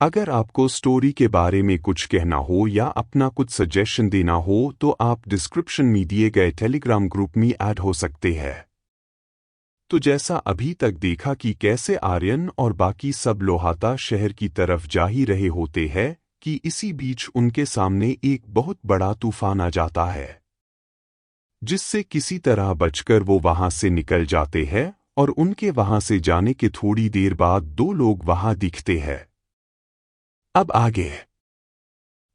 अगर आपको स्टोरी के बारे में कुछ कहना हो या अपना कुछ सजेशन देना हो तो आप डिस्क्रिप्शन में दिए गए टेलीग्राम ग्रुप में ऐड हो सकते हैं। तो जैसा अभी तक देखा कि कैसे आर्यन और बाकी सब लोहाता शहर की तरफ जा ही रहे होते हैं कि इसी बीच उनके सामने एक बहुत बड़ा तूफान आ जाता है, जिससे किसी तरह बचकर वो वहां से निकल जाते हैं। और उनके वहां से जाने के थोड़ी देर बाद दो लोग वहां दिखते हैं। अब आगे।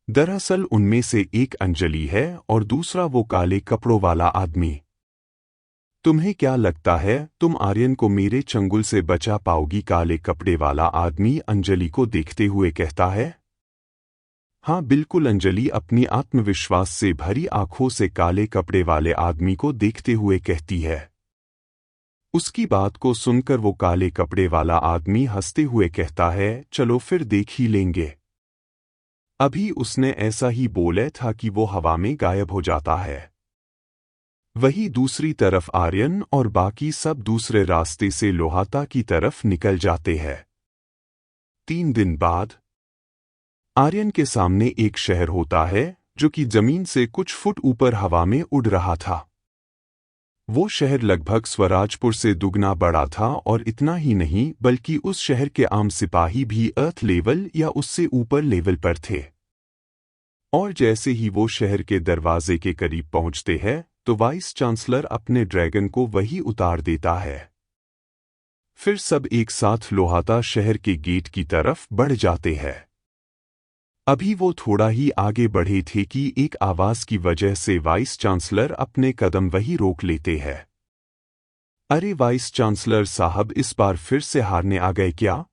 दरअसल उनमें से एक अंजलि है और दूसरा वो काले कपड़ों वाला आदमी। तुम्हें क्या लगता है तुम आर्यन को मेरे चंगुल से बचा पाओगी? काले कपड़े वाला आदमी अंजलि को देखते हुए कहता है। हाँ बिल्कुल, अंजलि अपनी आत्मविश्वास से भरी आंखों से काले कपड़े वाले आदमी को देखते हुए कहती है। उसकी बात को सुनकर वो काले कपड़े वाला आदमी हंसते हुए कहता है, चलो फिर देख ही लेंगे। अभी उसने ऐसा ही बोला था कि वो हवा में गायब हो जाता है। वही दूसरी तरफ आर्यन और बाकी सब दूसरे रास्ते से लोहाता की तरफ निकल जाते हैं। 3 दिन बाद आर्यन के सामने एक शहर होता है जो कि जमीन से कुछ फुट ऊपर हवा में उड़ रहा था। वो शहर लगभग स्वराजपुर से दुगना बड़ा था और इतना ही नहीं बल्कि उस शहर के आम सिपाही भी अर्थ लेवल या उससे ऊपर लेवल पर थे। और जैसे ही वो शहर के दरवाजे के करीब पहुंचते हैं तो वाइस चांसलर अपने ड्रैगन को वही उतार देता है। फिर सब एक साथ लोहाता शहर के गेट की तरफ बढ़ जाते हैं। अभी वो थोड़ा ही आगे बढ़े थे कि एक आवाज की वजह से वाइस चांसलर अपने कदम वही रोक लेते हैं। अरे वाइस चांसलर साहब, इस बार फिर से हारने आ गए क्या?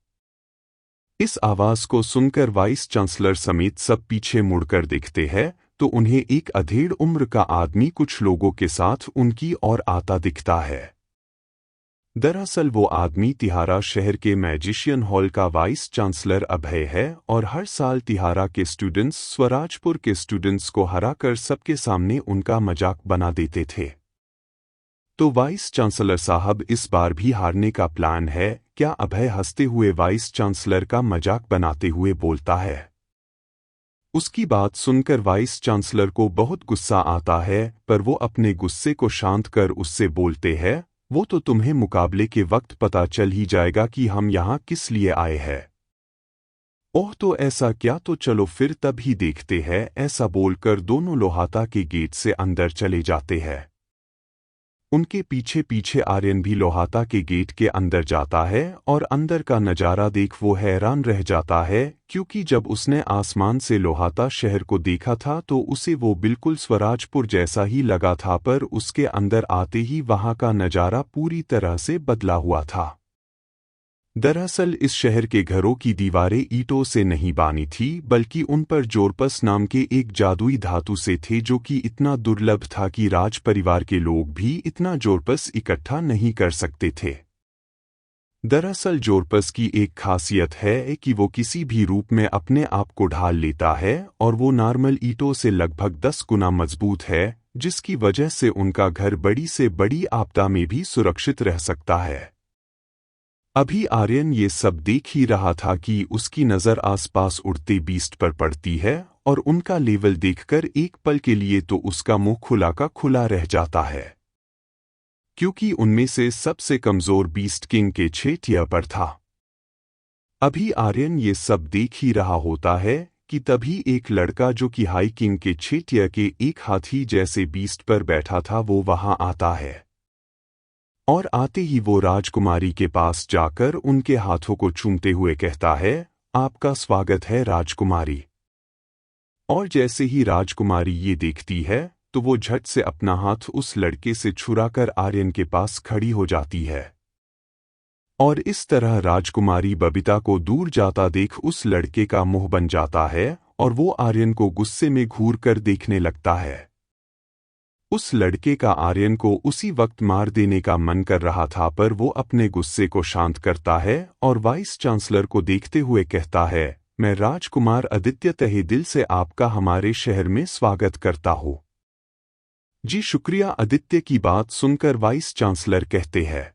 इस आवाज को सुनकर वाइस चांसलर समेत सब पीछे मुड़कर देखते हैं तो उन्हें एक अधेड़ उम्र का आदमी कुछ लोगों के साथ उनकी ओर आता दिखता है। दरअसल वो आदमी तिहारा शहर के मैजिशियन हॉल का वाइस चांसलर अभय है और हर साल तिहारा के स्टूडेंट्स स्वराजपुर के स्टूडेंट्स को हराकर सबके सामने उनका मजाक बना देते थे। तो वाइस चांसलर साहब, इस बार भी हारने का प्लान है क्या? अभय हंसते हुए वाइस चांसलर का मजाक बनाते हुए बोलता है। उसकी बात सुनकर वाइस चांसलर को बहुत गुस्सा आता है, पर वो अपने गुस्से को शांत कर उससे बोलते हैं, वो तो तुम्हें मुकाबले के वक्त पता चल ही जाएगा कि हम यहाँ किस लिए आए हैं। ओह, तो ऐसा क्या? तो चलो फिर तब ही देखते हैं। ऐसा बोलकर दोनों लोहाता के गेट से अंदर चले जाते हैं। उनके पीछे पीछे आर्यन भी लोहाता के गेट के अंदर जाता है और अंदर का नज़ारा देख वो हैरान रह जाता है, क्योंकि जब उसने आसमान से लोहाता शहर को देखा था तो उसे वो बिल्कुल स्वराजपुर जैसा ही लगा था, पर उसके अंदर आते ही वहाँ का नज़ारा पूरी तरह से बदला हुआ था। दरअसल इस शहर के घरों की दीवारें ईंटों से नहीं बनी थी बल्कि उन पर जोरपस नाम के एक जादुई धातु से थे, जो कि इतना दुर्लभ था कि राज परिवार के लोग भी इतना जोरपस इकट्ठा नहीं कर सकते थे। दरअसल जोरपस की एक खासियत है कि वो किसी भी रूप में अपने आप को ढाल लेता है और वो नॉर्मल ईंटों से लगभग 10 गुना मजबूत है, जिसकी वजह से उनका घर बड़ी से बड़ी आपदा में भी सुरक्षित रह सकता है। अभी आर्यन ये सब देख ही रहा था कि उसकी नज़र आसपास उड़ते बीस्ट पर पड़ती है और उनका लेवल देखकर एक पल के लिए तो उसका मुंह खुला का खुला रह जाता है, क्योंकि उनमें से सबसे कमज़ोर बीस्ट किंग के 6 टियर पर था। अभी आर्यन ये सब देख ही रहा होता है कि तभी एक लड़का जो कि हाई किंग के 6 टियर के एक हाथी जैसे बीस्ट पर बैठा था वो वहां आता है। और आते ही वो राजकुमारी के पास जाकर उनके हाथों को चूमते हुए कहता है, आपका स्वागत है राजकुमारी। और जैसे ही राजकुमारी ये देखती है तो वो झट से अपना हाथ उस लड़के से छुड़ाकर आर्यन के पास खड़ी हो जाती है। और इस तरह राजकुमारी बबीता को दूर जाता देख उस लड़के का मुंह बन जाता है और वो आर्यन को गुस्से में घूर कर देखने लगता है। उस लड़के का आर्यन को उसी वक्त मार देने का मन कर रहा था, पर वो अपने गुस्से को शांत करता है और वाइस चांसलर को देखते हुए कहता है, मैं राजकुमार आदित्य तहे दिल से आपका हमारे शहर में स्वागत करता हूँ। जी शुक्रिया। आदित्य की बात सुनकर वाइस चांसलर कहते हैं,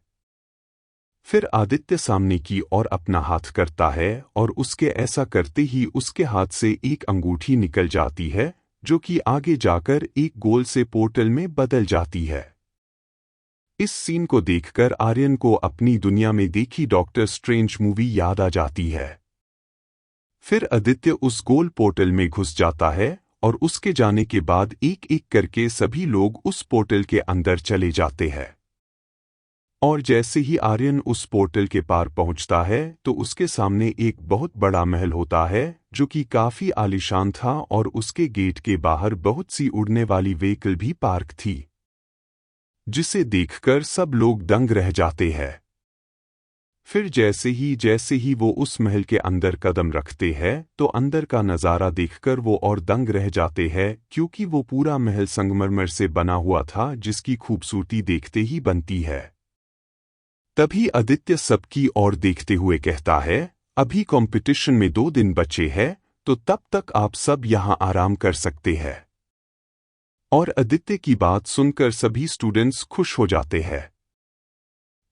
फिर आदित्य सामने की ओर अपना हाथ करता है और उसके ऐसा करते ही उसके हाथ से एक अंगूठी निकल जाती है जो कि आगे जाकर एक गोल से पोर्टल में बदल जाती है। इस सीन को देखकर आर्यन को अपनी दुनिया में देखी डॉक्टर स्ट्रेंज मूवी याद आ जाती है। फिर आदित्य उस गोल पोर्टल में घुस जाता है और उसके जाने के बाद एक एक करके सभी लोग उस पोर्टल के अंदर चले जाते हैं। और जैसे ही आर्यन उस पोर्टल के पार पहुंचता है तो उसके सामने एक बहुत बड़ा महल होता है जो कि काफी आलीशान था और उसके गेट के बाहर बहुत सी उड़ने वाली व्हीकल भी पार्क थी, जिसे देखकर सब लोग दंग रह जाते हैं। फिर जैसे ही वो उस महल के अंदर कदम रखते हैं तो अंदर का नज़ारा देखकर वो और दंग रह जाते हैं, क्योंकि वो पूरा महल संगमरमर से बना हुआ था जिसकी खूबसूरती देखते ही बनती है। तभी आदित्य सबकी ओर देखते हुए कहता है, अभी कंपटीशन में 2 दिन बचे हैं तो तब तक आप सब यहां आराम कर सकते हैं। और आदित्य की बात सुनकर सभी स्टूडेंट्स खुश हो जाते हैं।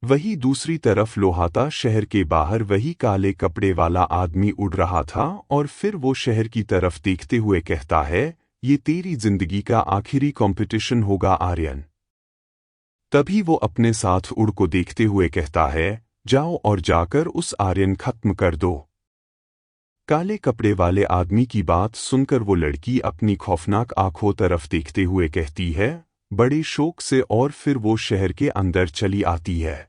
वही दूसरी तरफ लोहाता शहर के बाहर वही काले कपड़े वाला आदमी उड़ रहा था और फिर वो शहर की तरफ देखते हुए कहता है, ये तेरी जिंदगी का आखिरी कंपटीशन होगा आर्यन। तभी वो अपने साथ उड़ को देखते हुए कहता है, जाओ और जाकर उस आर्यन खत्म कर दो। काले कपड़े वाले आदमी की बात सुनकर वो लड़की अपनी खौफनाक आंखों तरफ देखते हुए कहती है, बड़े शौक से, और फिर वो शहर के अंदर चली आती है।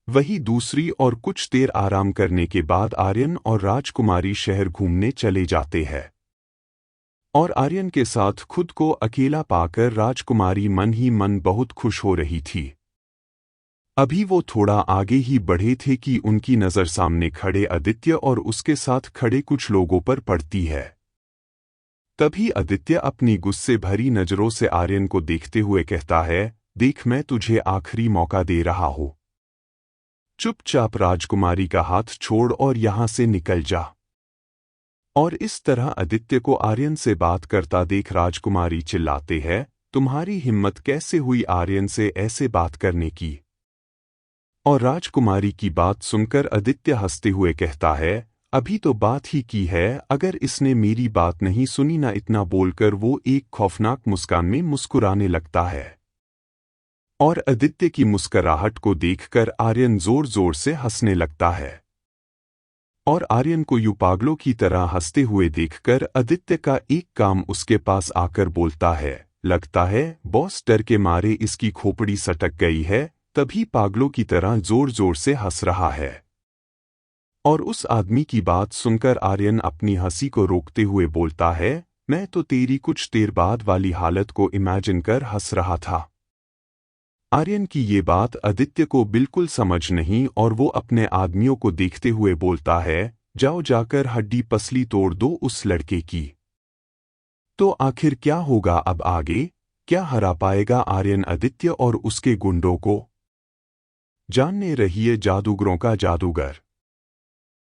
वही दूसरी और कुछ देर आराम करने के बाद आर्यन और राजकुमारी शहर घूमने चले जाते हैं। और आर्यन के साथ खुद को अकेला पाकर राजकुमारी मन ही मन बहुत खुश हो रही थी। अभी वो थोड़ा आगे ही बढ़े थे कि उनकी नज़र सामने खड़े आदित्य और उसके साथ खड़े कुछ लोगों पर पड़ती है। तभी आदित्य अपनी गुस्से भरी नज़रों से आर्यन को देखते हुए कहता है, देख, मैं तुझे आखिरी मौका दे रहा हूं। चुपचाप राजकुमारी का हाथ छोड़ और यहां से निकल जा। और इस तरह आदित्य को आर्यन से बात करता देख राजकुमारी चिल्लाते हैं, तुम्हारी हिम्मत कैसे हुई आर्यन से ऐसे बात करने की। और राजकुमारी की बात सुनकर आदित्य हंसते हुए कहता है, अभी तो बात ही की है, अगर इसने मेरी बात नहीं सुनी ना। इतना बोलकर वो एक खौफनाक मुस्कान में मुस्कुराने लगता है। और आदित्य की मुस्कुराहट को देखकर आर्यन जोर जोर से हंसने लगता है। और आर्यन को यूं पागलों की तरह हंसते हुए देखकर आदित्य का एक काम उसके पास आकर बोलता है, लगता है बॉस डर के मारे इसकी खोपड़ी सटक गई है, तभी पागलों की तरह जोर जोर से हंस रहा है। और उस आदमी की बात सुनकर आर्यन अपनी हंसी को रोकते हुए बोलता है, मैं तो तेरी कुछ देर बाद वाली हालत को इमेजिन कर हंस रहा था। आर्यन की ये बात आदित्य को बिल्कुल समझ नहीं और वो अपने आदमियों को देखते हुए बोलता है, जाओ जाकर हड्डी पसली तोड़ दो उस लड़के की। तो आखिर क्या होगा अब आगे? क्या हरा पाएगा आर्यन आदित्य और उसके गुंडों को? जानने रहिए जादूगरों का जादूगर।